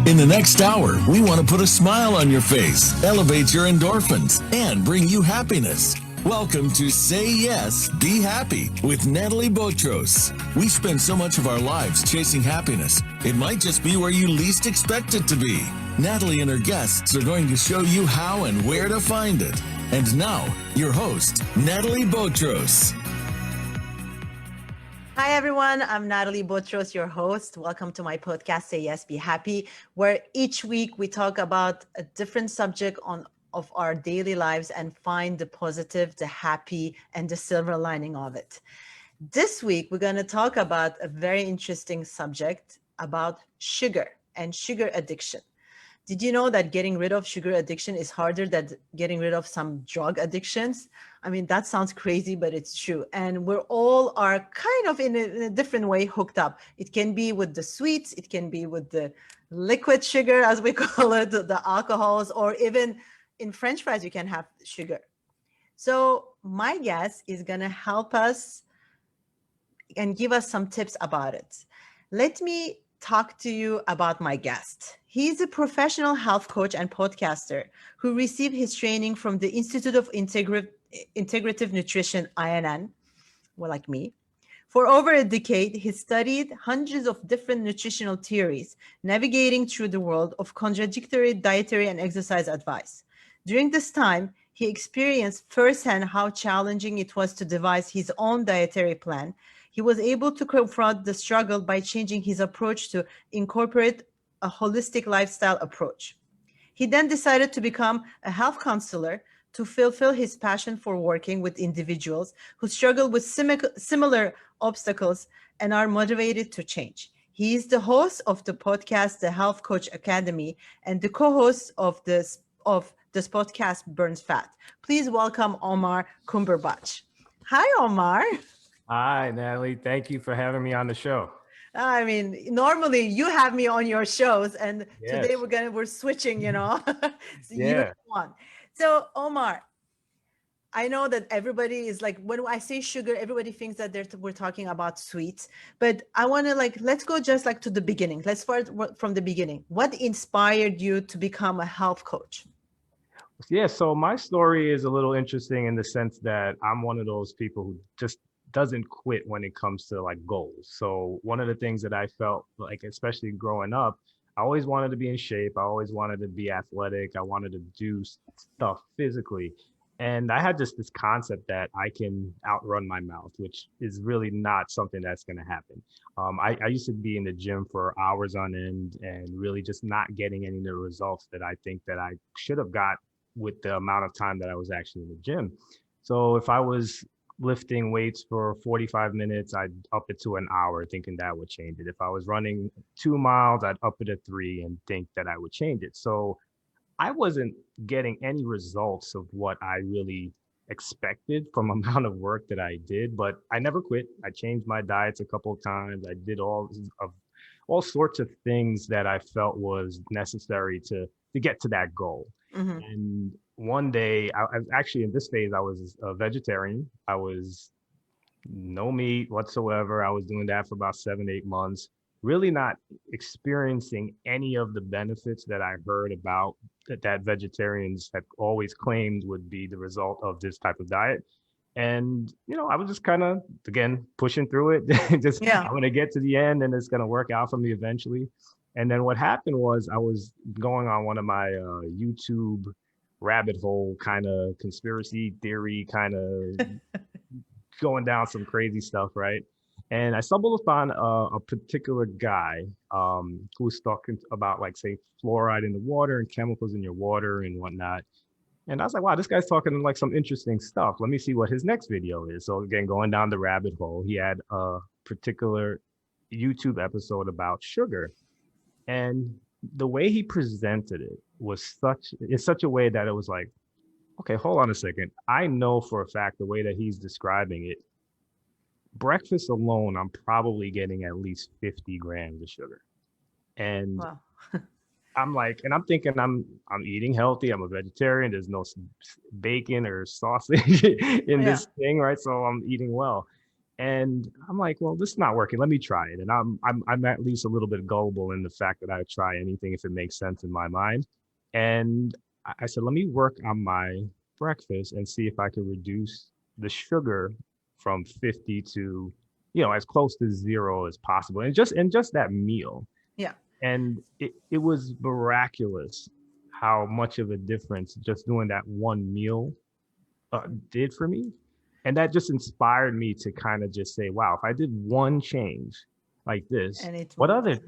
In the next hour, we want to put a smile on your face, elevate your endorphins, and bring you happiness. Welcome to Say Yes, Be Happy with Nathalie Botros. We spend so much of our lives chasing happiness, it might just be where you least expect it to be. Nathalie and her guests are going to show you how and where to find it. And now, your host, Nathalie Botros. Hi, everyone. I'm Nathalie Botros, your host. Welcome to my podcast, Say Yes, Be Happy, where each week we talk about a different subject of our daily lives and find the positive, the happy, and the silver lining of it. This week, we're going to talk about a very interesting subject about sugar and sugar addiction. Did you know that getting rid of sugar addiction is harder than getting rid of some drug addictions? I mean, that sounds crazy, but it's true. And we're all are kind of in a different way hooked up. It can be with the sweets, it can be with the liquid sugar, as we call it, the alcohols, or even in French fries, you can have sugar. So my guest is going to help us and give us some tips about it. Let me talk to you about my guest. He's a professional health coach and podcaster who received his training from the Institute of Integrative Nutrition, INN, well, like me. For over a decade, he studied hundreds of different nutritional theories, navigating through the world of contradictory dietary and exercise advice. During this time, he experienced firsthand how challenging it was to devise his own dietary plan. He was able to confront the struggle by changing his approach to incorporate a holistic lifestyle approach. He then decided to become a health counselor to fulfill his passion for working with individuals who struggle with similar obstacles and are motivated to change. He is the host of the podcast, The Health Coach Academy, and the co-host of this podcast, Burns Fat. Please welcome Omar Cumberbatch. Hi, Omar. Hi, Nathalie. Thank you for having me on the show. I mean, normally you have me on your shows, and Yes. today we're switching, so Yeah. you don't want. So, Omar, I know that everybody is like, when I say sugar, everybody thinks that we're talking about sweets, but I want to let's go just to the beginning. Let's start from the beginning. What inspired you to become a health coach? Yeah, so my story is a little interesting in the sense that I'm one of those people who just doesn't quit when it comes to goals. So one of the things that I felt especially growing up, I always wanted to be in shape. I always wanted to be athletic. I wanted to do stuff physically. And I had just this concept that I can outrun my mouth, which is really not something that's going to happen. I used to be in the gym for hours on end and really just not getting any of the results that I think that I should have got with the amount of time that I was actually in the gym. So if I was lifting weights for 45 minutes, I'd up it to an hour thinking that would change it. If I was running 2 miles, I'd up it to 3 and think that I would change it. So I wasn't getting any results of what I really expected from amount of work that I did, but I never quit. I changed my diets a couple of times. I did all sorts of things that I felt was necessary to get to that goal. Mm-hmm. And one day, I actually in this phase, I was a vegetarian. I was no meat whatsoever. I was doing that for about 7-8 months, really not experiencing any of the benefits that I heard about that vegetarians had always claimed would be the result of this type of diet. And, I was just kind of, again, pushing through it. I'm going to get to the end and it's going to work out for me eventually. And then what happened was I was going on one of my YouTube rabbit hole kind of conspiracy theory kind of going down some crazy stuff, right? And I stumbled upon a particular guy who was talking about say fluoride in the water and chemicals in your water and whatnot. And I was like, wow, this guy's talking some interesting stuff. Let me see what his next video is. So again, going down the rabbit hole, he had a particular YouTube episode about sugar. And the way he presented it was in such a way that it was like, okay, hold on a second. I know for a fact the way that he's describing it, breakfast alone, I'm probably getting at least 50 grams of sugar. And wow. I'm thinking I'm eating healthy. I'm a vegetarian. There's no bacon or sausage in this thing, right? So I'm eating well. And I'm like, well, this is not working. Let me try it. And I'm at least a little bit gullible in the fact that I would try anything if it makes sense in my mind. And I said, let me work on my breakfast and see if I could reduce the sugar from 50 to, as close to zero as possible. And just that meal. Yeah. And it was miraculous how much of a difference just doing that one meal did for me. And that just inspired me to kind of just say, wow, if I did one change like this, And it what moved.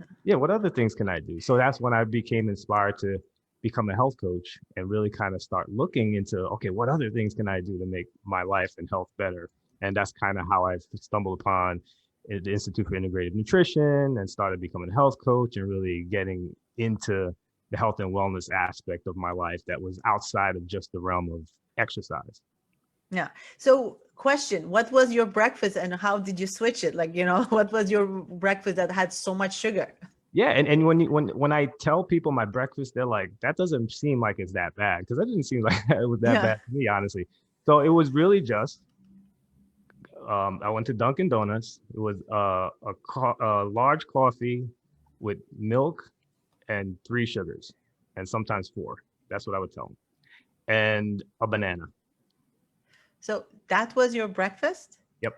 other things can I do? So that's when I became inspired to become a health coach and really kind of start looking into, okay, what other things can I do to make my life and health better? And that's kind of how I stumbled upon the Institute for Integrative Nutrition and started becoming a health coach and really getting into the health and wellness aspect of my life that was outside of just the realm of exercise. Yeah. So question, what was your breakfast and how did you switch it? Like, what was your breakfast that had so much sugar? Yeah, and when I tell people my breakfast, they're like, that doesn't seem like it's that bad, because that didn't seem like it was that bad to me, honestly. So it was really just I went to Dunkin' Donuts. It was a large coffee with milk and 3 sugars, and sometimes 4. That's what I would tell them, and a banana. So that was your breakfast? Yep.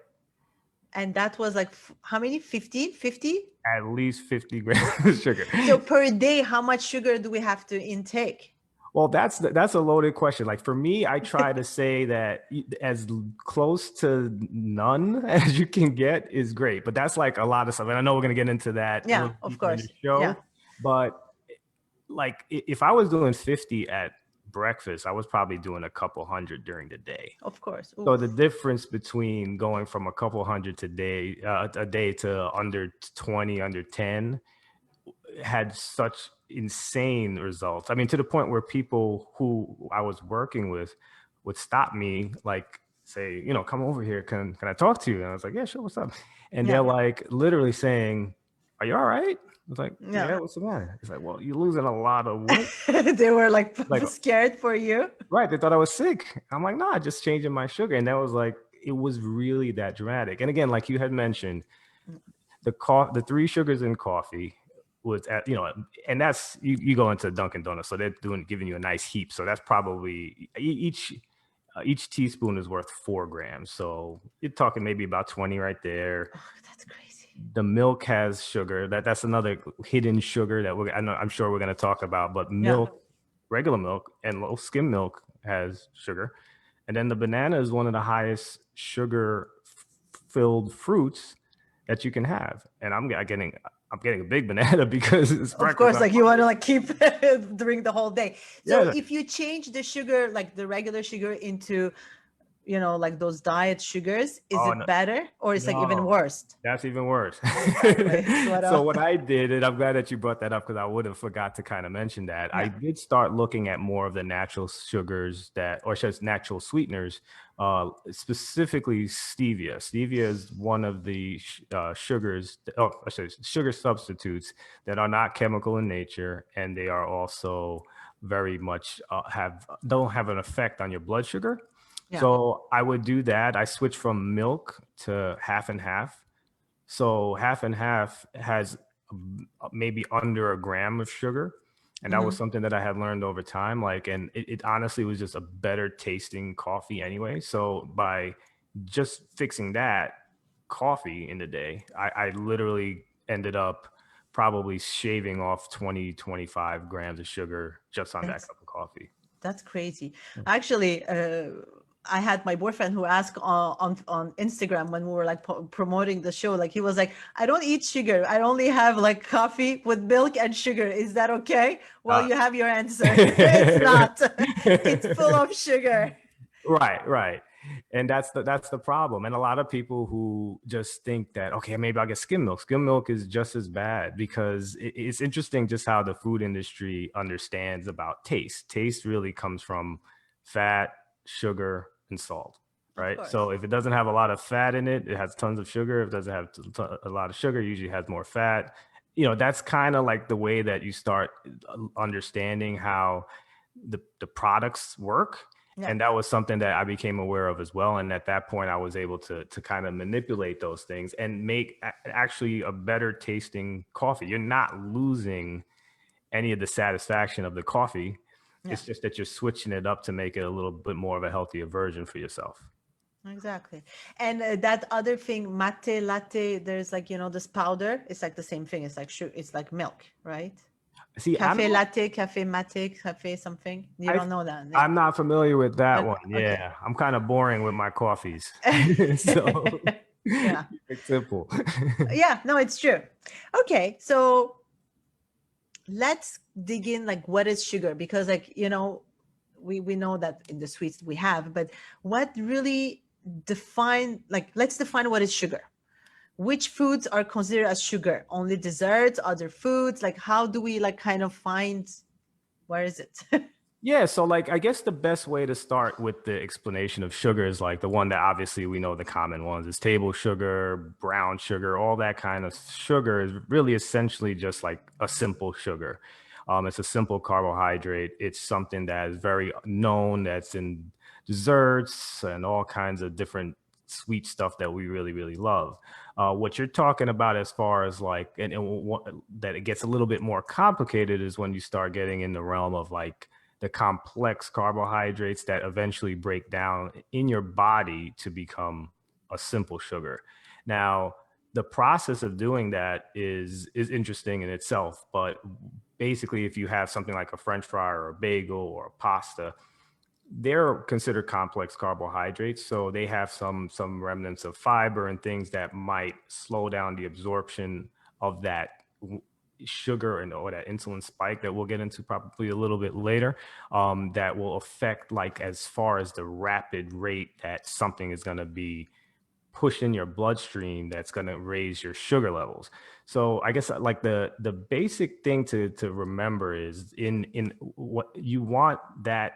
And that was like how many? 50? 50? At least 50 grams of sugar. So per day, how much sugar do we have to intake? Well, that's a loaded question. Like for me, I try to say that as close to none as you can get is great. But that's like a lot of stuff. And I know we're going to get into that Yeah, of course. in the show. Yeah. But like if I was doing 50 at breakfast, I was probably doing a couple hundred during the day. Of course. So the difference between going from a couple hundred a day to under 20, under 10 had such insane results. I mean, to the point where people who I was working with would stop me, like say, come over here. Can I talk to you? And I was like, yeah, sure. What's up? And they're like literally saying, are you all right? I was like, yeah, what's the matter? It's like, well, you're losing a lot of weight. They were like scared for you. Right. They thought I was sick. I'm like, nah, just changing my sugar. And that was like, it was really that dramatic. And again, like you had mentioned, the 3 sugars in coffee was at, and that's, you go into Dunkin' Donuts, so they're giving you a nice heap. So that's probably each teaspoon is worth 4 grams. So you're talking maybe about 20 right there. Oh, that's crazy. The milk has sugar. That's another hidden sugar that I'm sure we're going to talk about. But milk, regular milk, and low skim milk has sugar. And then the banana is one of the highest sugar filled fruits that you can have. And I'm getting a big banana because it's of course, like you want to like keep during the whole day. So if you change the sugar, like the regular sugar into, like those diet sugars, is it better or is like even worse? That's even worse. Exactly. So what I did, and I'm glad that you brought that up because I would have forgot to kind of mention that. I did start looking at more of the natural sugars or just natural sweeteners, specifically stevia. Stevia is one of the sugar substitutes that are not chemical in nature, and they are also very much don't have an effect on your blood sugar. Yeah. So I would do that. I switched from milk to half and half. So half and half has maybe under 1 gram of sugar. And that was something that I had learned over time. And it honestly was just a better tasting coffee anyway. So by just fixing that coffee in the day, I literally ended up probably shaving off 20, 25 grams of sugar just on that cup of coffee. That's crazy. Actually, I had my boyfriend who asked on Instagram when we were like promoting the show, like he was like, I don't eat sugar. I only have like coffee with milk and sugar. Is that okay? Well, you have your answer. It's not. It's full of sugar. Right. And that's the problem. And a lot of people who just think that, okay, maybe I'll get skim milk. Skim milk is just as bad because it's interesting just how the food industry understands about taste. Taste really comes from fat, sugar, and salt, right? So if it doesn't have a lot of fat in it, it has tons of sugar. If it doesn't have a lot of sugar, it usually has more fat. That's kind of like the way that you start understanding how the products work. Yeah. And that was something that I became aware of as well. And at that point, I was able to kind of manipulate those things and make actually a better tasting coffee. You're not losing any of the satisfaction of the coffee. Yeah. It's just that you're switching it up to make it a little bit more of a healthier version for yourself. Exactly. And that other thing, mate latte, there's like, this powder. It's like the same thing. It's like sugar, it's like milk, right? See, I'm Cafe not, latte, cafe mate, cafe something. You I, don't know that I'm name. not familiar with that one. Okay. Yeah, I'm kind of boring with my coffees. So Yeah. it's simple. Yeah, no, it's true. Okay. So let's dig in like what is sugar? Because like, we know that in the sweets we have, but what really let's define what is sugar. Which foods are considered as sugar? Only desserts, other foods? Like how do we like kind of find where is it? Yeah, so like I guess the best way to start with the explanation of sugar is like the one that obviously we know the common ones is table sugar, brown sugar, all that kind of sugar is really essentially just like a simple sugar. It's a simple carbohydrate. It's something that is very known, that's in desserts and all kinds of different sweet stuff that we really, really love. What you're talking about as far as like, that it gets a little bit more complicated is when you start getting in the realm of like the complex carbohydrates that eventually break down in your body to become a simple sugar. Now, the process of doing that is interesting in itself, but basically if you have something like a French fry or a bagel or a pasta, they're considered complex carbohydrates, so they have some remnants of fiber and things that might slow down the absorption of that sugar and or that insulin spike that we'll get into probably a little bit later, that will affect like as far as the rapid rate that something is going to be pushed in your bloodstream that's going to raise your sugar levels. So I guess like the basic thing to remember is in what you want that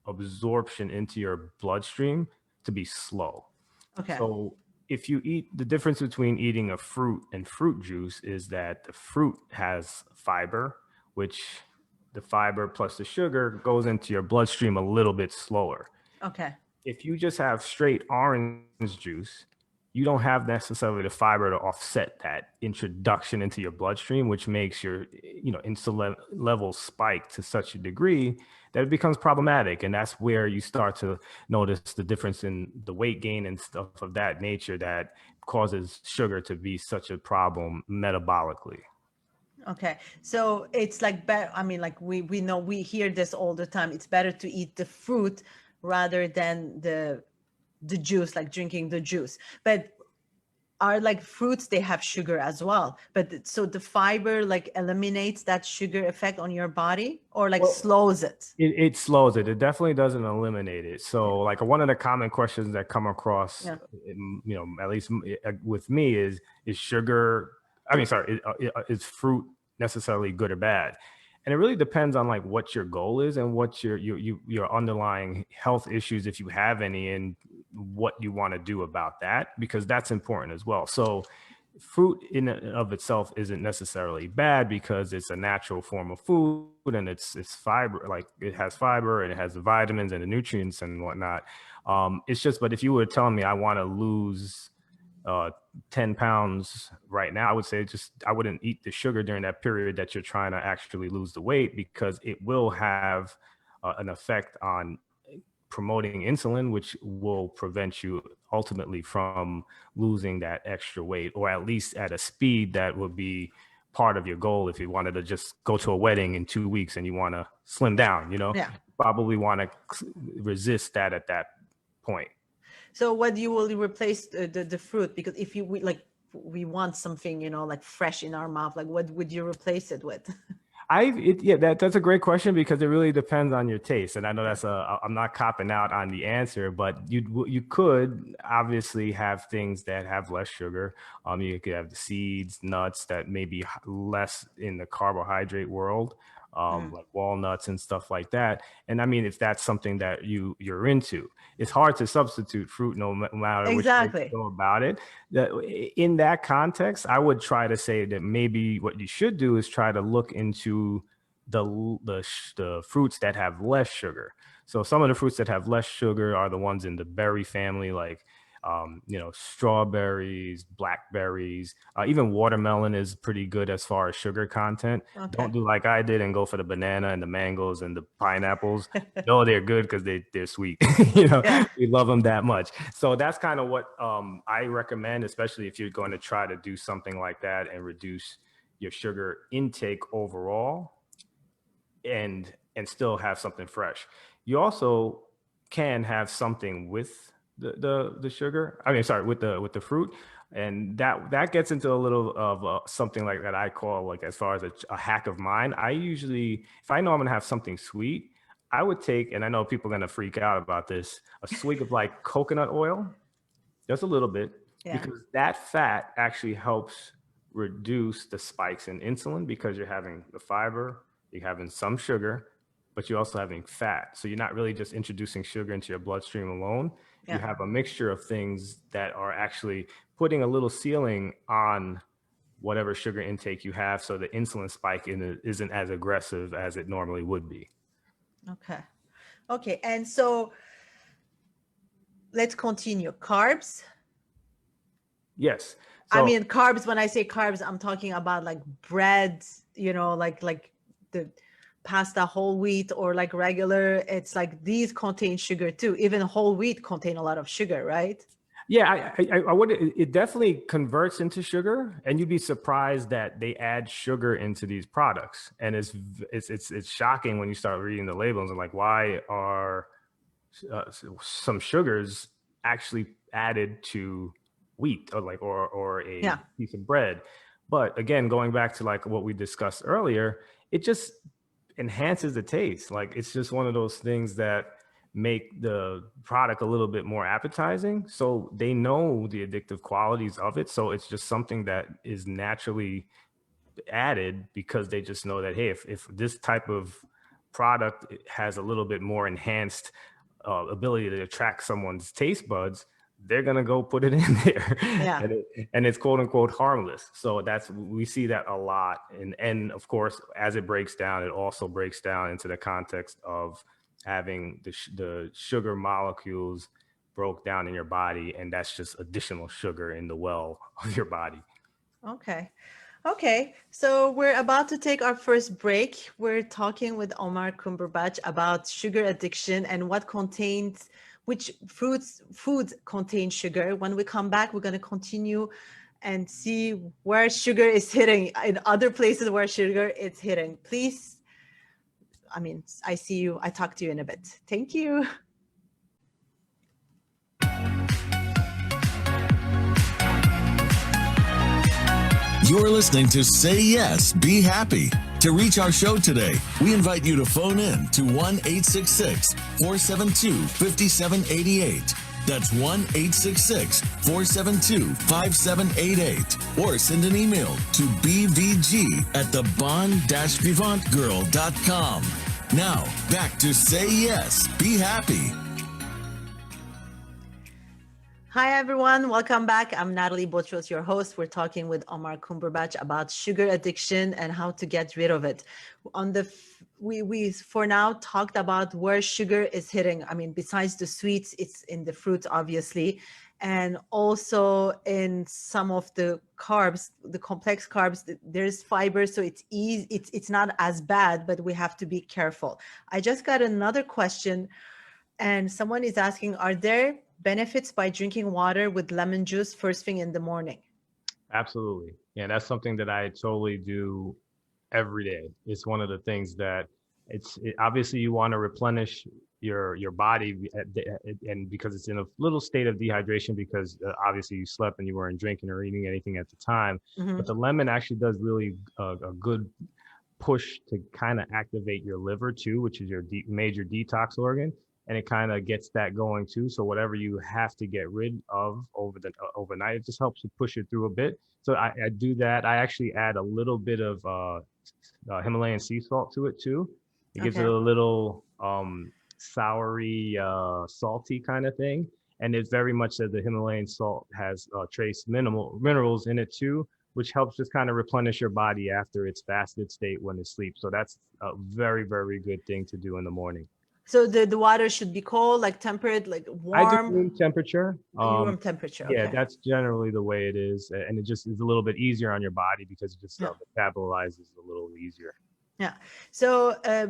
absorption into your bloodstream to be slow. Okay. So if you eat, the difference between eating a fruit and fruit juice is that the fruit has fiber, which the fiber plus the sugar goes into your bloodstream a little bit slower. Okay. If you just have straight orange juice, you don't have necessarily the fiber to offset that introduction into your bloodstream, which makes your insulin levels spike to such a degree that it becomes problematic. And that's where you start to notice the difference in the weight gain and stuff of that nature that causes sugar to be such a problem metabolically. Okay. So it's like better. I mean, like we know we hear this all the time. It's better to eat the fruit rather than the juice, like drinking the juice. But are like fruits, they have sugar as well. But so the fiber like eliminates that sugar effect on your body or like Well, slows it. it slows it. It definitely doesn't eliminate it. Yeah. So, like one of the common questions that come across, Yeah. at least with me, is sugar. I mean, sorry, is fruit necessarily good or bad? And it really depends on like what your goal is and what your underlying health issues, if you have any, and what you want to do about that, because that's important as well. So fruit in and of itself isn't necessarily bad because it's a natural form of food and it's fiber, like it has fiber and it has the vitamins and the nutrients and whatnot. It's just, but if you were telling me I want to lose 10 pounds right now, I would say just I wouldn't eat the sugar during that period that you're trying to actually lose the weight, because it will have an effect on promoting insulin, which will prevent you ultimately from losing that extra weight, or at least at a speed that would be part of your goal. If you wanted to just go to a wedding in 2 weeks and you want to slim down, Yeah. probably want to resist that at that point. So what you will replace the fruit? Because if we want something, like fresh in our mouth, like what would you replace it with? That's a great question, because it really depends on your taste. And I know I'm not copping out on the answer, but you could obviously have things that have less sugar. You could have the seeds, nuts that may be less in the carbohydrate world, like walnuts and stuff like that. And I mean, if that's something that you're into, it's hard to substitute fruit no matter which way you Exactly. go about it. In that context, I would try to say that maybe what you should do is try to look into the fruits that have less sugar. So some of the fruits that have less sugar are the ones in the berry family, like strawberries, blackberries, even watermelon is pretty good as far as sugar content. Okay. Don't do like I did and go for the banana and the mangoes and the pineapples. No, they're good because they're sweet. Yeah. We love them that much. So that's kind of what I recommend, especially if you're going to try to do something like that and reduce your sugar intake overall and still have something fresh. You also can have something with the sugar. I mean, sorry, with the fruit, and that gets into a little of something like that I call, like, as far as a hack of mine. I usually, if I know I'm gonna have something sweet, I would take, and I know people are gonna freak out about this, a swig of like coconut oil, just a little bit, Yeah. because that fat actually helps reduce the spikes in insulin, because you're having the fiber, you're having some sugar, but you're also having fat. So you're not really just introducing sugar into your bloodstream alone. You Yeah. have a mixture of things that are actually putting a little ceiling on whatever sugar intake you have, so the insulin spike isn't as aggressive as it normally would be. Okay. Okay. And so let's continue. Carbs. Yes. I So mean, carbs, when I say carbs, I'm talking about like bread, like the pasta whole wheat, or like regular. It's like these contain sugar too. Even whole wheat contain a lot of sugar, right? yeah, I would. It definitely converts into sugar, and you'd be surprised that they add sugar into these products, and it's shocking when you start reading the labels and like, why are some sugars actually added to wheat, or a Yeah. piece of bread? But again, going back to like what we discussed earlier, it just enhances the taste. Like, it's just one of those things that make the product a little bit more appetizing. So they know the addictive qualities of it. So it's just something that is naturally added, because they just know that, hey, if this type of product has a little bit more enhanced ability to attract someone's taste buds, they're gonna go put it in there. Yeah. And it's quote unquote harmless. So we see that a lot, and of course, as it breaks down, it also breaks down into the context of having the sugar molecules broke down in your body, and that's just additional sugar in the well of your body. Okay. Okay. So we're about to take our first break. We're talking with Omar Cumberbatch about sugar addiction and which foods contain sugar. When we come back, we're going to continue and see where sugar is hitting in other places where sugar is hitting. Please, I talk to you in a bit. Thank you. You're listening to Say Yes, Be Happy. To reach our show today, we invite you to phone in to 1-866-472-5788. That's 1-866-472-5788. Or send an email to bvg@thebon-vivantgirl.com. Now, back to Say Yes, Be Happy. Hi, everyone. Welcome back. I'm Nathalie Botros, your host. We're talking with Omar Cumberbatch about sugar addiction and how to get rid of it. We for now talked about where sugar is hitting. I mean, besides the sweets, it's in the fruits, obviously, and also in some of the carbs, the complex carbs. There's fiber, so it's easy. It's not as bad, but we have to be careful. I just got another question, and someone is asking, are there benefits by drinking water with lemon juice first thing in the morning? Absolutely. Yeah, that's something that I totally do every day. It's one of the things that obviously you want to replenish your body and because it's in a little state of dehydration, because obviously you slept and you weren't drinking or eating anything at the time. Mhm. But the lemon actually does really a good push to kind of activate your liver too, which is your major detox organ, and it kind of gets that going too. So whatever you have to get rid of overnight, it just helps to push it through a bit. So I do that. I actually add a little bit of Himalayan sea salt to it too. It gives it Okay. a little soury, salty kind of thing. And it's very much that the Himalayan salt has trace minerals in it too, which helps just kind of replenish your body after its fasted state when it sleeps. So that's a very, very good thing to do in the morning. So the water should be cold, like temperate, like I do warm, room temperature. room temperature. Yeah, Okay. that's generally the way it is, and it just is a little bit easier on your body because it just Yeah. metabolizes a little easier. Yeah. So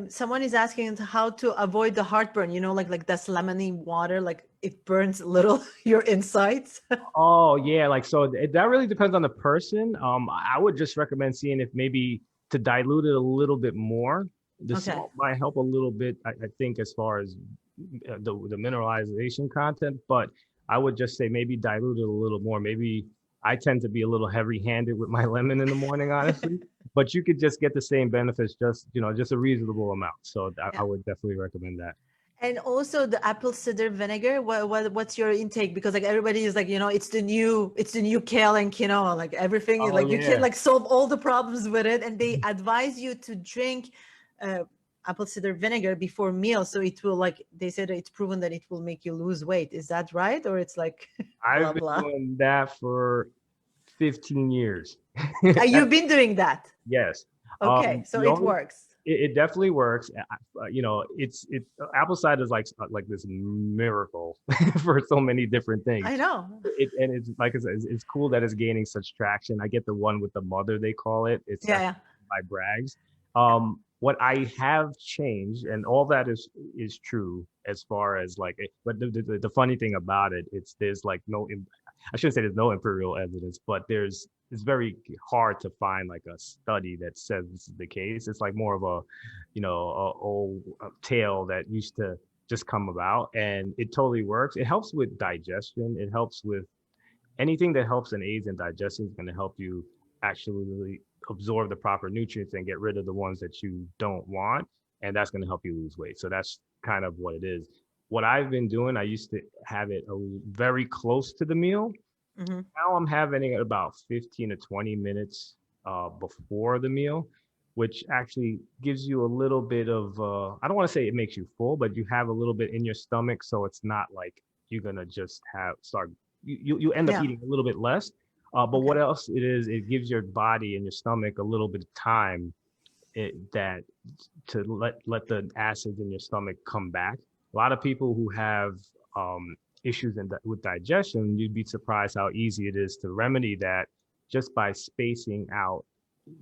someone is asking how to avoid the heartburn, like that's lemony water, like it burns a little your insides. Oh yeah, like so that really depends on the person. I would just recommend seeing if maybe to dilute it a little bit more. The Okay. salt might help a little bit, I think, as far as the mineralization content, but I would just say maybe dilute it a little more. Maybe I tend to be a little heavy-handed with my lemon in the morning, honestly, but you could just get the same benefits, just a reasonable amount. So I Yeah. would definitely recommend that. And also the apple cider vinegar. What's your intake? Because like everybody is like, it's the new kale and quinoa, like everything is Oh like you can yeah. like solve all the problems with it. And they advise you to drink apple cider vinegar before meal. So it will, like they said, it's proven that it will make you lose weight. Is that right? Or it's like blah I've been blah. doing that for 15 years. You've been doing that. Yes. Okay, so The it only works. it definitely works. It's apple cider is like this miracle for so many different things. I know. And it's like I said, it's cool that it's gaining such traction. I get the one with the mother, they call it. It's Yeah, yeah. by Bragg's. What I have changed, and all that is true as far as like, but the funny thing about it, there's like no, I shouldn't say there's no empirical evidence, but it's very hard to find like a study that says this is the case. It's like more of a old tale that used to just come about, and it totally works. It helps with digestion. It helps with anything that helps and aids in digestion is going to help you actually absorb the proper nutrients and get rid of the ones that you don't want. And that's going to help you lose weight. So that's kind of what it is. What I've been doing, I used to have it very close to the meal. Mm-hmm. Now I'm having it about 15 to 20 minutes before the meal, which actually gives you a little bit of, I don't want to say it makes you full, but you have a little bit in your stomach. So it's not like you're going to just you end up Yeah. eating a little bit less. But Okay. what else it is, it gives your body and your stomach a little bit of time to let the acids in your stomach come back. A lot of people who have issues with digestion, you'd be surprised how easy it is to remedy that just by spacing out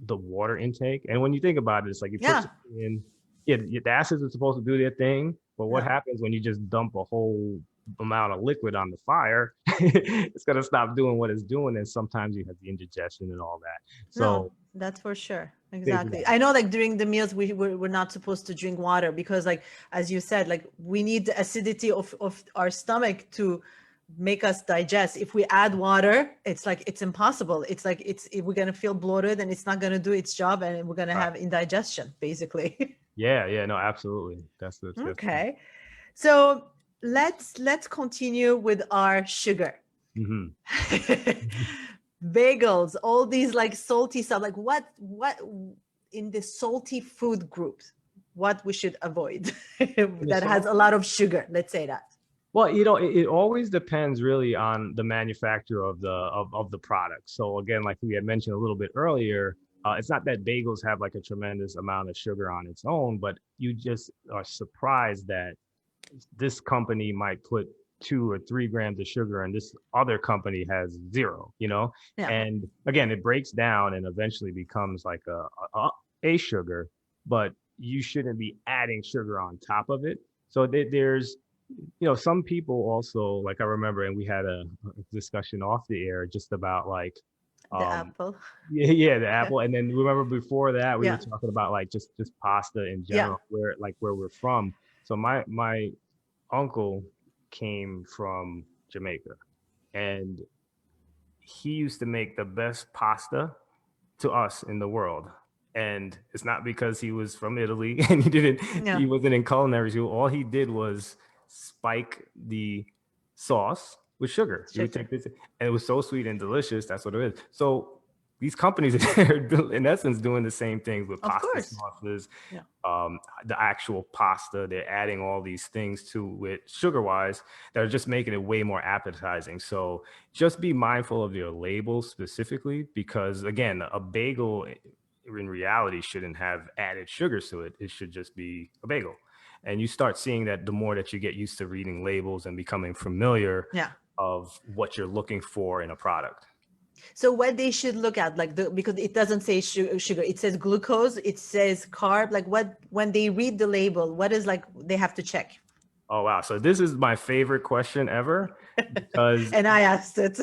the water intake. And when you think about it, it's like you put something in, the acids are supposed to do their thing, but what happens when you just dump a whole amount of liquid on the fire? It's going to stop doing what it's doing, and sometimes you have the indigestion and all that. So no, that's for sure. Exactly. I know, like during the meals we're not supposed to drink water because, like as you said, like we need the acidity of our stomach to make us digest. If we add water, it's like it's impossible. It's like we're gonna feel bloated and it's not gonna do its job, and we're gonna have indigestion basically. Yeah, no, absolutely. That's okay. So let's continue with our sugar. Bagels, all these like salty stuff, like what in the salty food groups, what we should avoid that has a lot of sugar, let's say that. Well, it always depends really on the manufacturer of the product. So again, like we had mentioned a little bit earlier, it's not that bagels have like a tremendous amount of sugar on its own, but you just are surprised that this company might put 2 or 3 grams of sugar and this other company has 0, and again, it breaks down and eventually becomes like a sugar, but you shouldn't be adding sugar on top of it. So there's, some people also, like I remember, and we had a discussion off the air just about like the apple. Yeah, the apple. And then remember before that we were talking about like just pasta in general, where we're from. So my uncle came from Jamaica, and he used to make the best pasta to us in the world. And it's not because he was from Italy and he wasn't in culinary school. All he did was spike the sauce with sugar. He would take this, and it was so sweet and delicious. That's what it is. So these companies are in essence doing the same things with pasta sauces, the actual pasta. They're adding all these things to it sugar-wise that are just making it way more appetizing. So just be mindful of your labels specifically, because again, a bagel in reality shouldn't have added sugars to it. It should just be a bagel. And you start seeing that the more that you get used to reading labels and becoming familiar Yeah. of what you're looking for in a product. So what they should look at, like because it doesn't say sugar, it says glucose, it says carb, like what, when they read the label, what is like they have to check? Oh, wow. So this is my favorite question ever because And I asked it.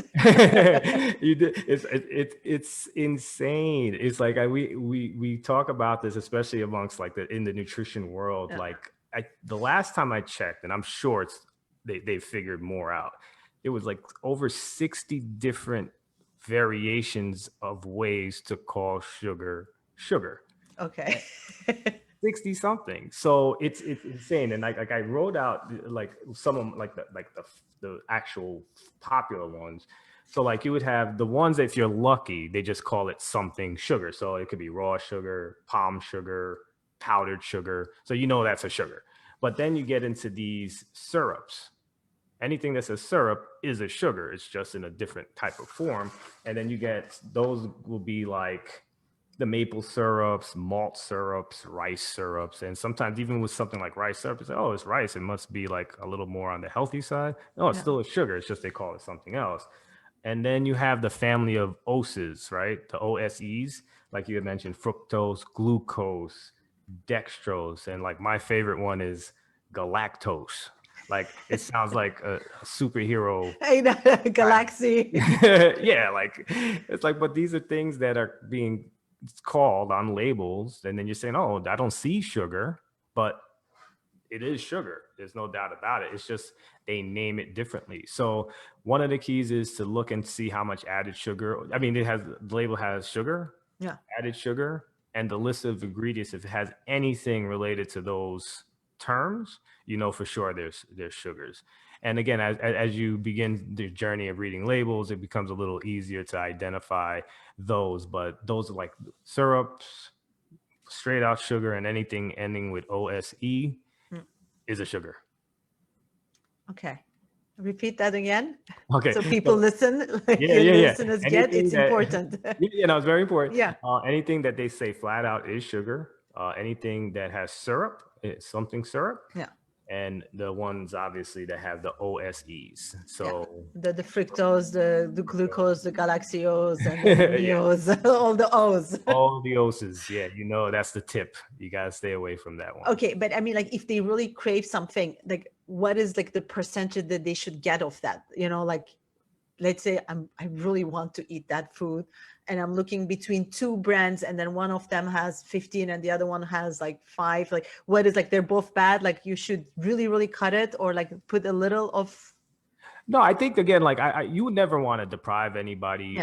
you did, it's insane. It's like we talk about this, especially amongst like in the nutrition world. Yeah. Like the last time I checked, and I'm sure they figured more out. It was like over 60 different variations of ways to call sugar. Okay. 60 something. So it's insane. And like I wrote out like some of them, like the actual popular ones. So like you would have the ones that if you're lucky, they just call it something sugar. So it could be raw sugar, palm sugar, powdered sugar. So you know that's a sugar. But then you get into these syrups. Anything that's a syrup is a sugar. It's just in a different type of form. And then you get, those will be like the maple syrups, malt syrups, rice syrups. And sometimes even with something like rice syrup, you say, oh, it's rice. It must be like a little more on the healthy side. No, it's still a sugar. It's just they call it something else. And then you have the family of OSEs, right? The OSEs, like you had mentioned, fructose, glucose, dextrose. And like my favorite one is galactose. Like it sounds like a superhero. I know, galaxy. Yeah, like it's like, but these are things that are being called on labels, and then you're saying, oh, I don't see sugar, but it is sugar. There's no doubt about it. It's just they name it differently. So one of the keys is to look and see how much added sugar. I mean, the label has sugar, added sugar, and the list of ingredients. If it has anything related to those terms, you know for sure there's sugars. And again, as you begin the journey of reading labels, it becomes a little easier to identify those. But those are like syrups, straight out sugar, and anything ending with OSE is a sugar. Okay. Repeat that again. Okay. So people listen, like yeah. listeners get, Anything it's important. No, it's very important. Yeah. Anything that they say flat out is sugar. Anything that has syrup is something syrup. Yeah. And the ones obviously that have the OSEs. So the fructose, the glucose, the galaxios, and the neos, all the O's. All the O's, yeah, you know that's the tip. You gotta stay away from that one. Okay, but I mean, like if they really crave something, like what is like the percentage that they should get of that? You know, like let's say I really want to eat that food, and I'm looking between two brands, and then one of them has 15 and the other one has like 5. Like what is, like they're both bad? Like you should really cut it, or like put a little of. No, I think again, like you would never want to deprive anybody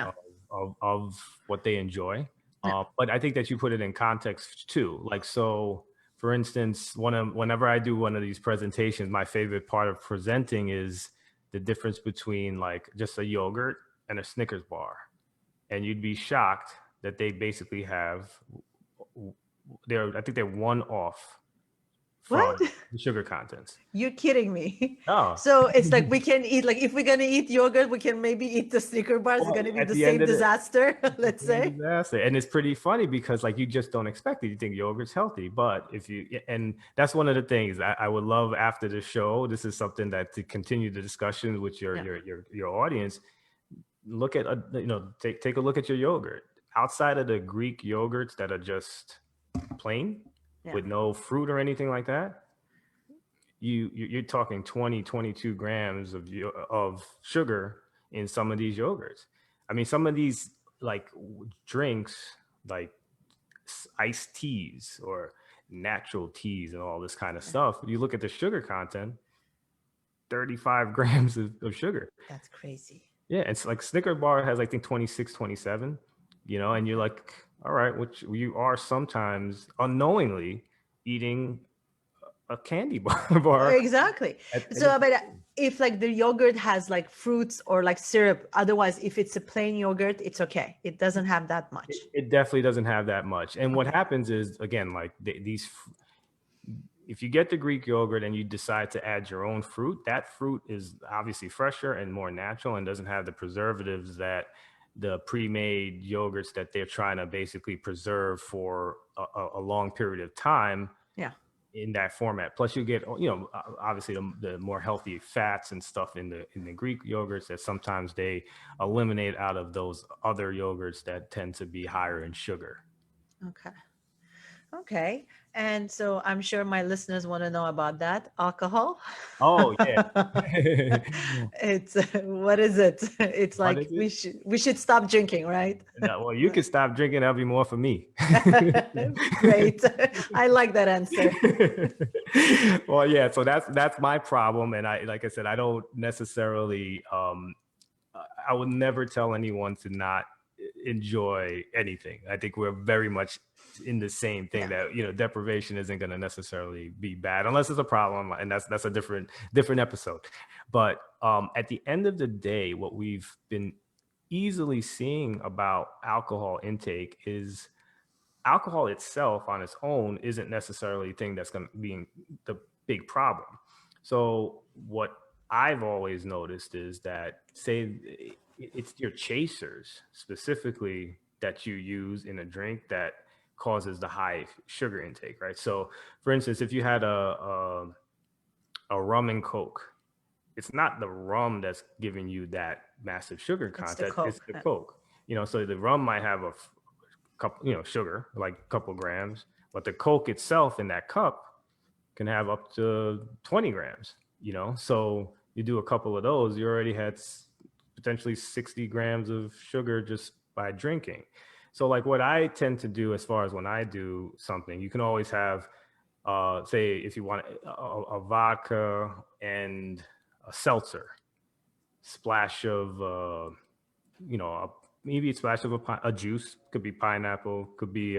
of what they enjoy. But I think that you put it in context too. Like, so for instance, whenever I do one of these presentations, my favorite part of presenting is the difference between like just a yogurt and a Snickers bar. And you'd be shocked that they basically have, I think they're one off from the sugar contents. You're kidding me. Oh. So it's like we can eat, like if we're going to eat yogurt, we can maybe eat the Snickers bars. It's going to be the same disaster, let's say. Disaster. And it's pretty funny because like you just don't expect it. You think yogurt's healthy, but and that's one of the things I would love after the show. This is something that to continue the discussion with your audience. Look at, take a look at your yogurt. Outside of the Greek yogurts that are just plain, with no fruit or anything like that, you're talking 20-22 grams of sugar in some of these yogurts. I mean, some of these like drinks, like iced teas or natural teas and all this kind of stuff, you look at the sugar content, 35 grams of sugar. That's crazy. Yeah, it's like Snickers bar has, I think, 26, 27, and you're like, all right, which you are sometimes unknowingly eating a candy bar. Exactly. So, but if like the yogurt has like fruits or like syrup, otherwise, if it's a plain yogurt, it's okay. It doesn't have that much. It definitely doesn't have that much. And what happens is, again, like if you get the Greek yogurt and you decide to add your own fruit, that fruit is obviously fresher and more natural and doesn't have the preservatives that the pre-made yogurts that they're trying to basically preserve for a long period of time in that format. Plus you get, obviously the more healthy fats and stuff in the Greek yogurts that sometimes they eliminate out of those other yogurts that tend to be higher in sugar. Okay. Okay. And so I'm sure my listeners want to know about that. Alcohol. Oh yeah. It's what is it? It's What like is it? we should stop drinking, right? No, well, you can stop drinking. That'll be more for me. Great. I like that answer. Well, yeah. So that's my problem, and like I said, I don't necessarily. I would never tell anyone to not enjoy anything. I think we're very much in the same thing, that deprivation isn't going to necessarily be bad unless it's a problem, and that's a different episode. But at the end of the day, what we've been easily seeing about alcohol intake is alcohol itself on its own isn't necessarily the thing that's going to be the big problem. So what I've always noticed is that, say it's your chasers specifically that you use in a drink that causes the high sugar intake, right? So for instance, if you had a rum and Coke, it's not the rum that's giving you that massive sugar content, it's the Coke. So the rum might have a couple, sugar, like a couple grams, but the Coke itself in that cup can have up to 20 grams, So you do a couple of those, you already had potentially 60 grams of sugar just by drinking. So like what I tend to do as far as when I do something, you can always have, say if you want a vodka and a seltzer, splash of, maybe a splash of a juice, could be pineapple, could be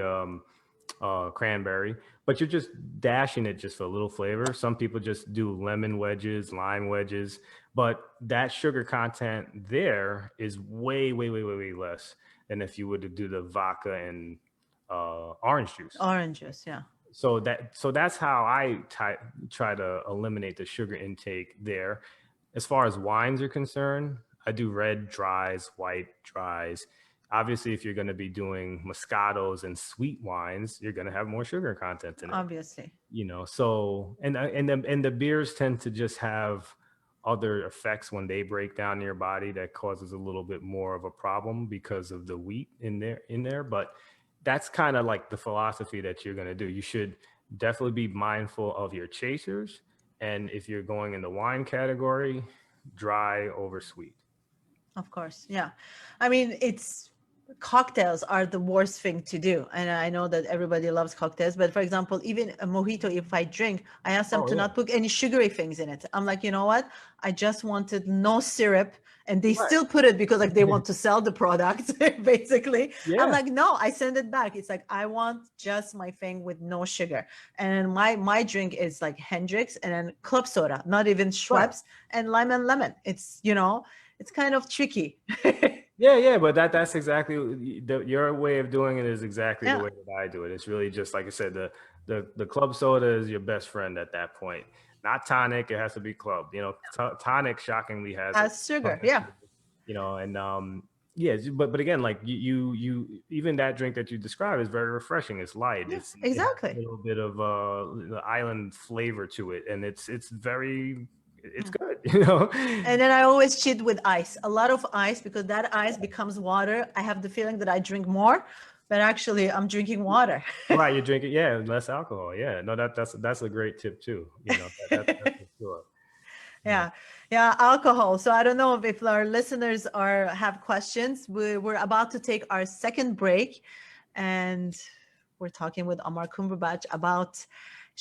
cranberry, but you're just dashing it just for a little flavor. Some people just do lemon wedges, lime wedges, but that sugar content there is way, way, way, way, way less than if you were to do the vodka and orange juice. Orange juice, yeah. So that's how I try to eliminate the sugar intake there. As far as wines are concerned, I do red dries, white dries. Obviously, if you're going to be doing Moscatos and sweet wines, you're going to have more sugar content in it. Obviously. So and the beers tend to just have other effects when they break down in your body that causes a little bit more of a problem because of the wheat in there. But that's kind of like the philosophy that you're going to do. You should definitely be mindful of your chasers. And if you're going in the wine category, dry over sweet. Of course. Yeah. I mean, cocktails are the worst thing to do. And I know that everybody loves cocktails, but for example, even a mojito, if I drink, I ask them to not put any sugary things in it. I'm like, you know what? I just wanted no syrup. And they still put it because like they want to sell the product, basically. Yeah. I'm like, no, I send it back. It's like, I want just my thing with no sugar. And my drink is like Hendrix and then club soda, not even Schweppes, and lime and lemon. It's, it's kind of tricky. Yeah, but that's exactly your way of doing it is exactly the way that I do it. It's really just like I said, the club soda is your best friend at that point. Not tonic, it has to be club. Tonic shockingly has sugar. But again, like you even that drink that you described is very refreshing. It's light. It's exactly a little bit of the island flavor to it, and it's very. It's good, And then I always cheat with ice, a lot of ice, because that ice becomes water. I have the feeling that I drink more, but actually I'm drinking water. Right, you're drinking, less alcohol. Yeah, no, that's a great tip too. That's for sure. Yeah, alcohol. So I don't know if our listeners have questions. We're about to take our second break, and we're talking with Omar Cumberbatch about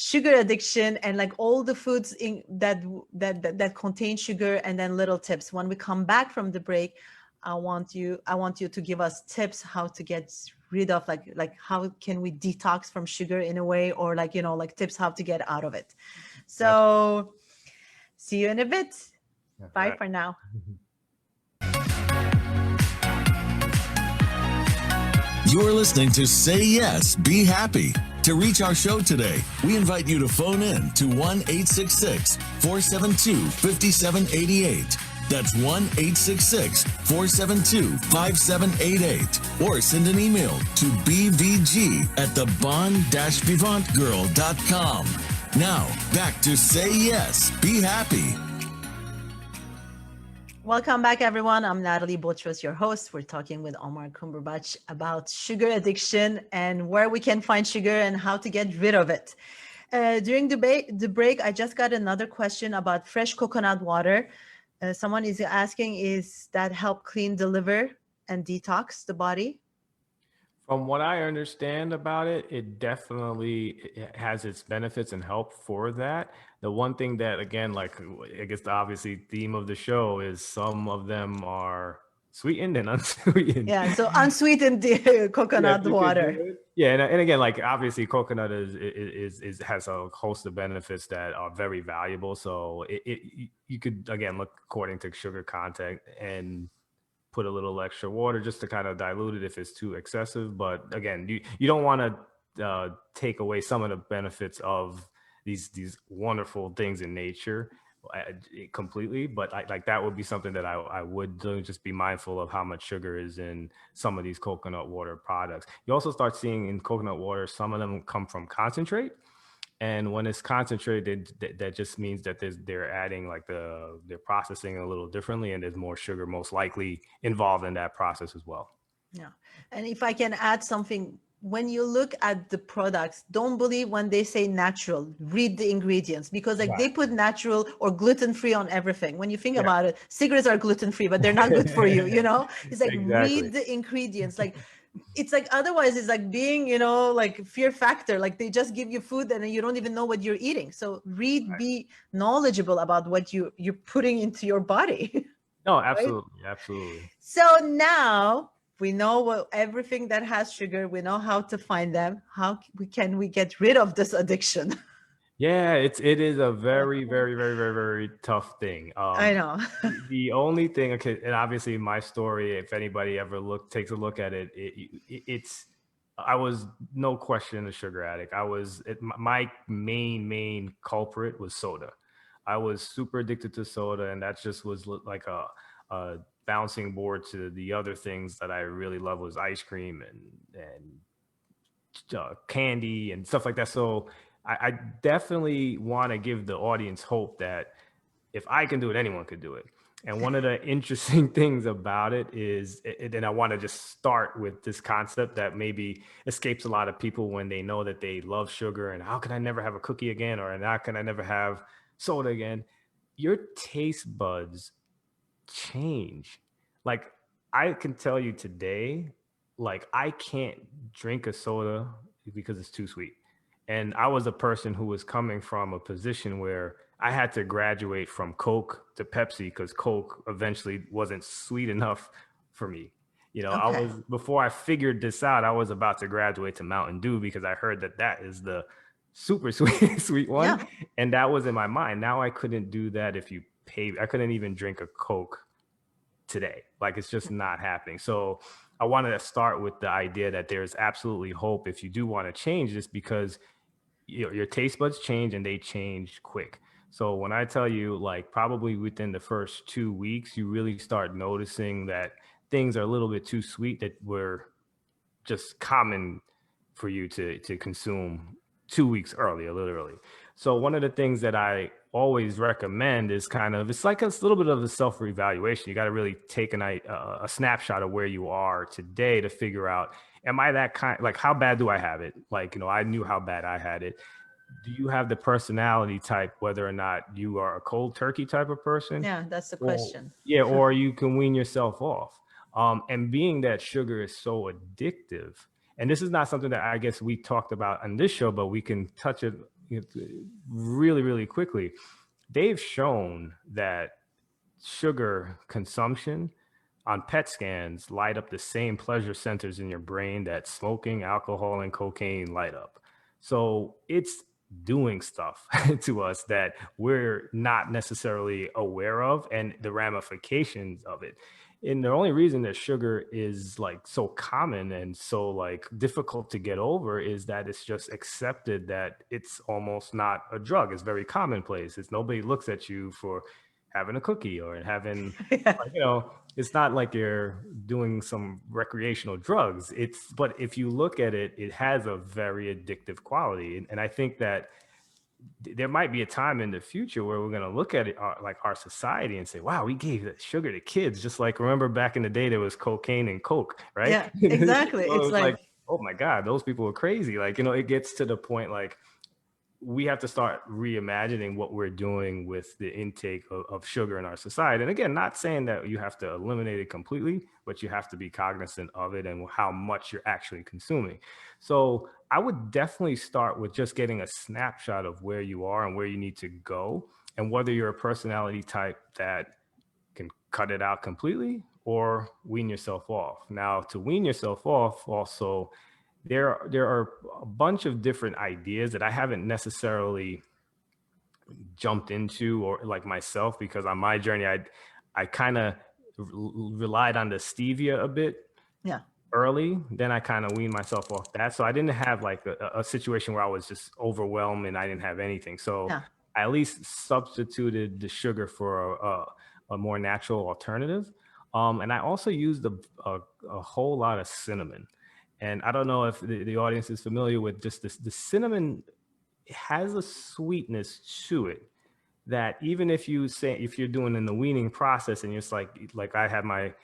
sugar addiction and like all the foods that contain sugar, and then little tips. When we come back from the break, I want you to give us tips how to get rid of like how can we detox from sugar in a way, or like tips how to get out of it. So see you in a bit. Bye for now. You're listening to Say Yes, Be Happy. To reach our show today, we invite you to phone in to 1-866-472-5788. That's 1-866-472-5788. Or send an email to bvg@thebon-vivantgirl.com. Now, back to Say Yes, Be Happy. Welcome back, everyone. I'm Nathalie Botros, your host. We're talking with Omar Cumberbatch about sugar addiction and where we can find sugar and how to get rid of it. During the break, I just got another question about fresh coconut water. Someone is asking, is that help clean the liver and detox the body? From what I understand about it, it definitely has its benefits and help for that. The one thing that, again, like I guess the obviously theme of the show is some of them are sweetened and unsweetened. Yeah, so unsweetened Yes, coconut you could do water. it. Yeah, and again, like obviously, coconut is has a host of benefits that are very valuable. So you could again look according to sugar content and put a little extra water just to kind of dilute it if it's too excessive. But again, you don't want to take away some of the benefits of these wonderful things in nature completely. But like that would be something that I would do, just be mindful of how much sugar is in some of these coconut water products. You also start seeing in coconut water, some of them come from concentrate. And when it's concentrated, that just means that they're adding like they're processing a little differently, and there's more sugar most likely involved in that process as well. Yeah. And if I can add something, when you look at the products, don't believe when they say natural, read the ingredients, because like they Right. put natural or gluten-free on everything. When you think Yeah. about it, cigarettes are gluten-free, but they're not good for you, you know? It's like Exactly. read the ingredients. Like it's like otherwise it's like being, like fear factor. Like they just give you food and then you don't even know what you're eating. So read, Right. be knowledgeable about what you're putting into your body. No, Right? absolutely, absolutely. So now we know everything that has sugar. We know how to find them. How we get rid of this addiction? Yeah, it is a very, very, very, very, very tough thing. I know. The only thing, okay, and obviously my story, if anybody ever takes a look at it, it's I was no question a sugar addict. My main culprit was soda. I was super addicted to soda, and that just was like a bouncing board to the other things that I really love was ice cream and candy and stuff like that. So I definitely want to give the audience hope that if I can do it, anyone could do it. And one of the interesting things about it is, and I want to just start with this concept that maybe escapes a lot of people when they know that they love sugar and how can I never have a cookie again, or how can I never have soda again? Your taste buds change. Like I can tell you today, like I can't drink a soda because it's too sweet. And I was a person who was coming from a position where I had to graduate from Coke to Pepsi because Coke eventually wasn't sweet enough for me. I Okay. was before I figured this out, I was about to graduate to Mountain Dew because I heard that is the super sweet one, Yeah. and that was in my mind. Now I couldn't do that if you pay. I couldn't even drink a Coke today. Like it's just not happening. So I wanted to start with the idea that there's absolutely hope if you do want to change this because your taste buds change and they change quick. So when I tell you, like probably within the first 2 weeks, you really start noticing that things are a little bit too sweet that were just common for you to consume 2 weeks earlier, literally. So one of the things that I always recommend is kind of it's like a little bit of a self reevaluation. You got to really take a snapshot of where you are today to figure out, am I that kind? Like, how bad do I have it? Like, I knew how bad I had it. Do you have the personality type, whether or not you are a cold turkey type of person? Yeah, that's the Or question. yeah, or you can wean yourself off. And being that sugar is so addictive, and this is not something that I guess we talked about on this show, but we can touch it really, really quickly. They've shown that sugar consumption on PET scans light up the same pleasure centers in your brain that smoking, alcohol, and cocaine light up. So it's doing stuff to us that we're not necessarily aware of and the ramifications of it. And the only reason that sugar is like so common and so like difficult to get over is that it's just accepted that it's almost not a drug. It's very commonplace. It's nobody looks at you for having a cookie or having Yeah. like, it's not like you're doing some recreational drugs. But if you look at it, it has a very addictive quality. And I think that there might be a time in the future where we're going to look at it like our society and say, wow, we gave the sugar to kids. Just like, remember back in the day, there was cocaine and Coke, right? Yeah, exactly. So it It's was like, like, oh my God, those people were crazy. Like, it gets to the point like we have to start reimagining what we're doing with the intake of sugar in our society. And again, not saying that you have to eliminate it completely, but you have to be cognizant of it and how much you're actually consuming. So I would definitely start with just getting a snapshot of where you are and where you need to go, and whether you're a personality type that can cut it out completely or wean yourself off. Now, to wean yourself off, also, there are a bunch of different ideas that I haven't necessarily jumped into or like myself, because on my journey, I kind of relied on the stevia a bit yeah, early. Then I kind of weaned myself off that. So I didn't have like a situation where I was just overwhelmed and I didn't have anything. So yeah, I at least substituted the sugar for a more natural alternative. And I also used a whole lot of cinnamon. And I don't know if the audience is familiar with just this. The cinnamon has a sweetness to it that even if you're doing in the weaning process and it's like I had my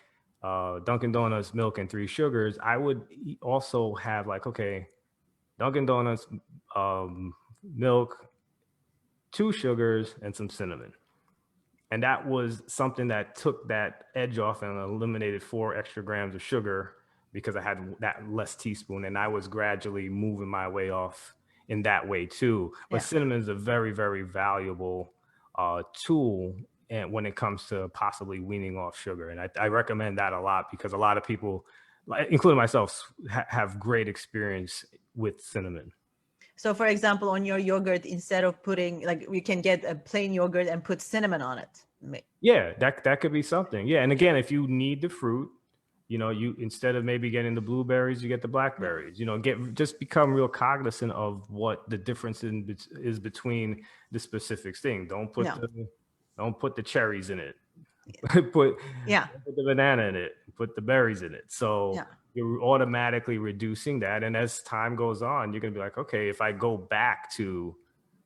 Dunkin' Donuts milk and 3 sugars, I would also have like, okay, Dunkin' Donuts milk, 2 sugars, and some cinnamon. And that was something that took that edge off and eliminated 4 extra grams of sugar because I had that less teaspoon, and I was gradually moving my way off in that way too. But yeah. cinnamon is a very, very valuable tool, and when it comes to possibly weaning off sugar. And I recommend that a lot because a lot of people, including myself, have great experience with cinnamon. So for example, on your yogurt, instead of putting, like, we can get a plain yogurt and put cinnamon on it. Yeah, that could be something. Yeah, and again, if you need the fruit, you, instead of maybe getting the blueberries, you get the blackberries. Just become real cognizant of what the difference is between the specific thing. Don't put the cherries in it. put put the banana in it. Put the berries in it. So you're automatically reducing that. And as time goes on, you're gonna be like, okay, if I go back to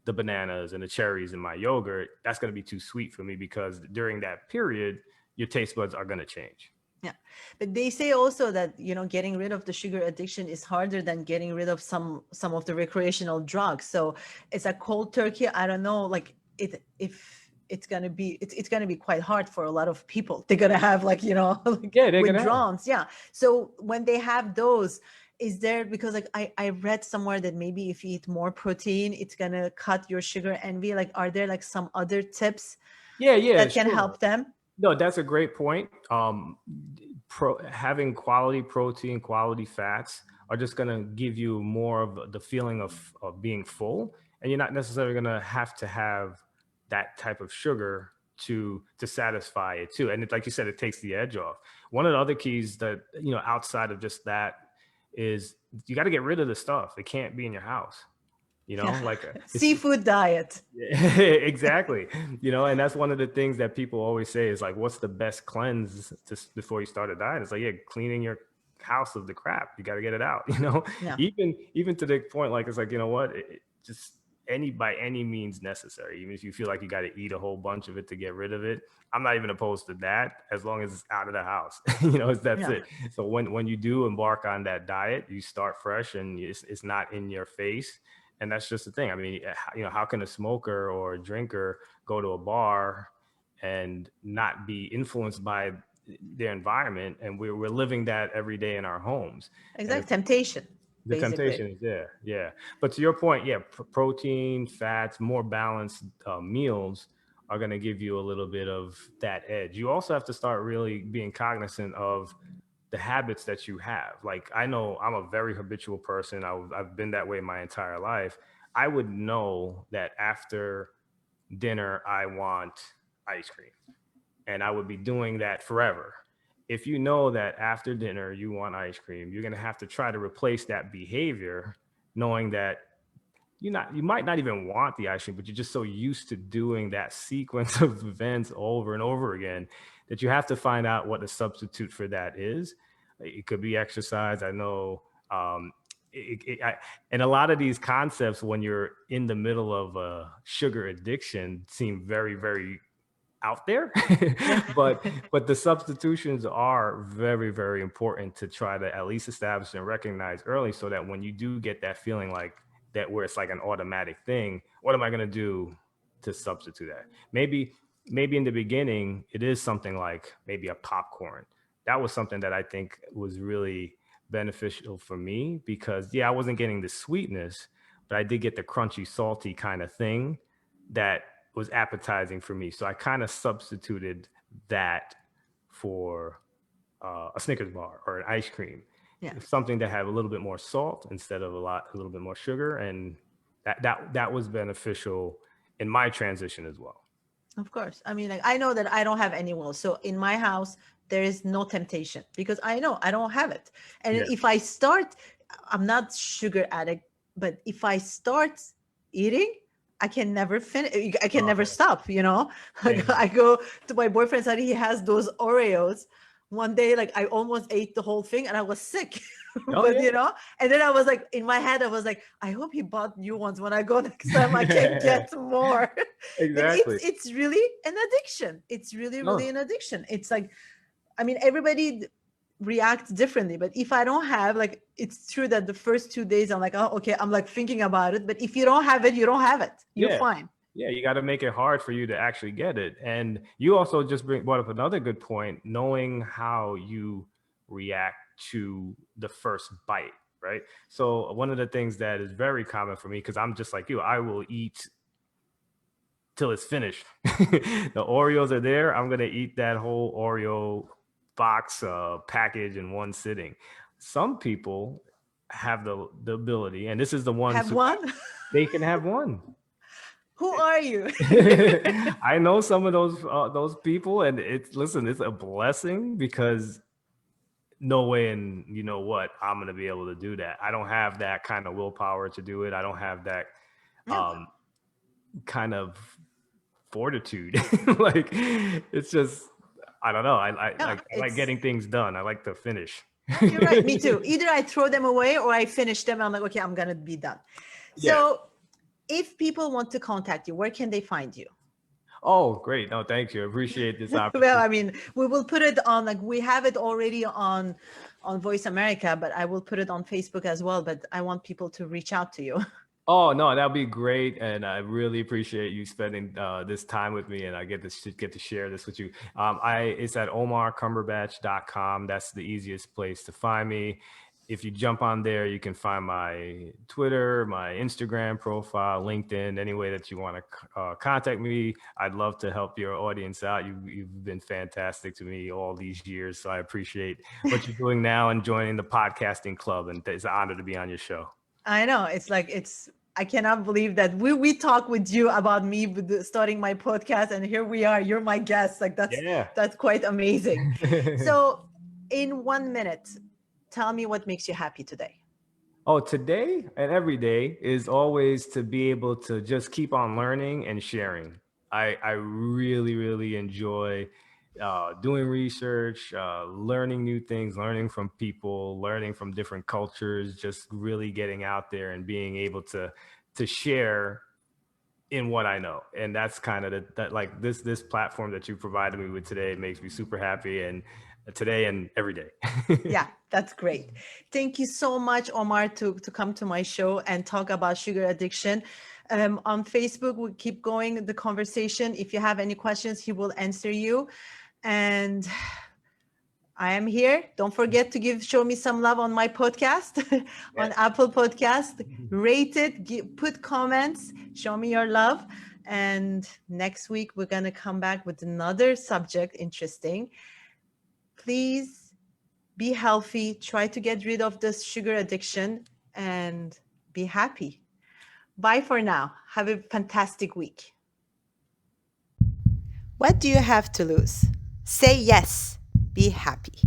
the bananas and the cherries in my yogurt, that's going to be too sweet for me, because during that period, your taste buds are going to change. Yeah. But they say also that, getting rid of the sugar addiction is harder than getting rid of some of the recreational drugs. So it's a cold turkey. I don't know, like if it's going to be, it's going to be quite hard for a lot of people. They're going to have like, withdrawals. Yeah. So when they have those, is there, because like I read somewhere that maybe if you eat more protein, it's gonna cut your sugar envy. Like, are there like some other tips that can help them? No, that's a great point. Having quality protein, quality fats are just gonna give you more of the feeling of being full, and you're not necessarily gonna have that type of sugar to satisfy it too. And like you said, it takes the edge off. One of the other keys that, outside of just that, is you got to get rid of the stuff. It can't be in your house, like seafood diet. Exactly. And that's one of the things that people always say is like, what's the best cleanse before you start a diet? It's like, cleaning your house of the crap. You got to get it out, even to the point, like, it's like, what, just by any means necessary. Even if you feel like you got to eat a whole bunch of it to get rid of it, I'm not even opposed to that, as long as it's out of the house. That's it. So when you do embark on that diet, you start fresh and it's not in your face. And that's just the thing. I mean, how can a smoker or a drinker go to a bar and not be influenced by their environment? And we're living that every day in our homes. Exactly. Temptation. The temptation is there. Yeah. But to your point, protein, fats, more balanced meals are going to give you a little bit of that edge. You also have to start really being cognizant of the habits that you have. Like, I know I'm a very habitual person. I've been that way my entire life. I would know that after dinner, I want ice cream, and I would be doing that forever. If you know that after dinner you want ice cream, you're going to have to try to replace that behavior, knowing that you might not even want the ice cream, but you're just so used to doing that sequence of events over and over again that you have to find out what the substitute for that is. It could be exercise. I know and a lot of these concepts, when you're in the middle of a sugar addiction, seem very, very out there. Yeah. But the substitutions are very, very important to try to at least establish and recognize early, so that when you do get that feeling like that, where it's like an automatic thing, what am I going to do to substitute that? Maybe in the beginning it is something like maybe a popcorn. That was something that I think was really beneficial for me, because yeah, I wasn't getting the sweetness, but I did get the crunchy, salty kind of thing that was appetizing for me. So I kind of substituted that for a Snickers bar or an ice cream, Yeah. something that had a little bit more salt instead of a little bit more sugar, and that was beneficial in my transition as well. Of course. I mean, like, I know that I don't have any will. So in my house, there is no temptation because I know I don't have it. And Yeah. if I start, I'm not sugar addict, but if I start eating, I can never finish. I can never Okay. stop, you know? Like, Same. I go to my boyfriend's and he has those Oreos. One day, like, I almost ate the whole thing and I was sick. Oh But, yeah. you know, and then I was like, in my head, I was like, I hope he bought new ones. When I go next time, I can get more. And Exactly. it's really an addiction. It's really, really No. an addiction. It's like, I mean, everybody reacts differently, but if I don't have, like, it's true that the first 2 days I'm like, oh, okay, I'm like thinking about it. But if you don't have it, you don't have it. You're Yeah. fine. Yeah, you got to make it hard for you to actually get it. And you also just brought up another good point, knowing how you react to the first bite, right? So one of the things that is very common for me, because I'm just like you, I will eat till it's finished. The Oreos are there. I'm gonna eat that whole Oreo box package in one sitting. Some people have the ability, and this is the ones Have who one? they can have one. Who are you? I know some of those people, and it's a blessing, because no way, and you know what, I'm gonna be able to do that. I don't have that kind of willpower to do it. I don't have that Yeah. kind of fortitude. Like, it's just, I don't know. Yeah, I like getting things done. I like to finish. no, you're right. Me too. Either I throw them away or I finish them. I'm like, okay, I'm gonna be done. Yeah. So if people want to contact you, where can they find you? Oh, great. No, thank you. I appreciate this opportunity. Well, I mean, we will put it on, like, we have it already on Voice America, but I will put it on Facebook as well. But I want people to reach out to you. Oh no, that'd be great, and I really appreciate you spending this time with me, and I get to share this with you. It's at omarcumberbatch.com. That's the easiest place to find me. If you jump on there, you can find my Twitter, my Instagram profile, LinkedIn, any way that you want to contact me. I'd love to help your audience out. You've been fantastic to me all these years, so I appreciate what you're doing now and joining the podcasting club, and it's an honor to be on your show. I know. It's like, I cannot believe that we talk with you about me starting my podcast, and here we are. You're my guest. Like, that's quite amazing. So in 1 minute, tell me what makes you happy today. Oh, today and every day is always to be able to just keep on learning and sharing. I really, really enjoy doing research, learning new things, learning from people, learning from different cultures, just really getting out there and being able to share in what I know. And that's kind of that like this platform that you provided me with today makes me super happy, and today and every day. Yeah, that's great. Thank you so much, Omar, to come to my show and talk about sugar addiction. On Facebook, we keep going the conversation. If you have any questions, he will answer you. And I am here. Don't forget to show me some love on my podcast, on Apple Podcast. Rate it, put comments, show me your love. And next week, we're going to come back with another subject, interesting. Please be healthy. Try to get rid of this sugar addiction and be happy. Bye for now. Have a fantastic week. What do you have to lose? Say yes. Be happy.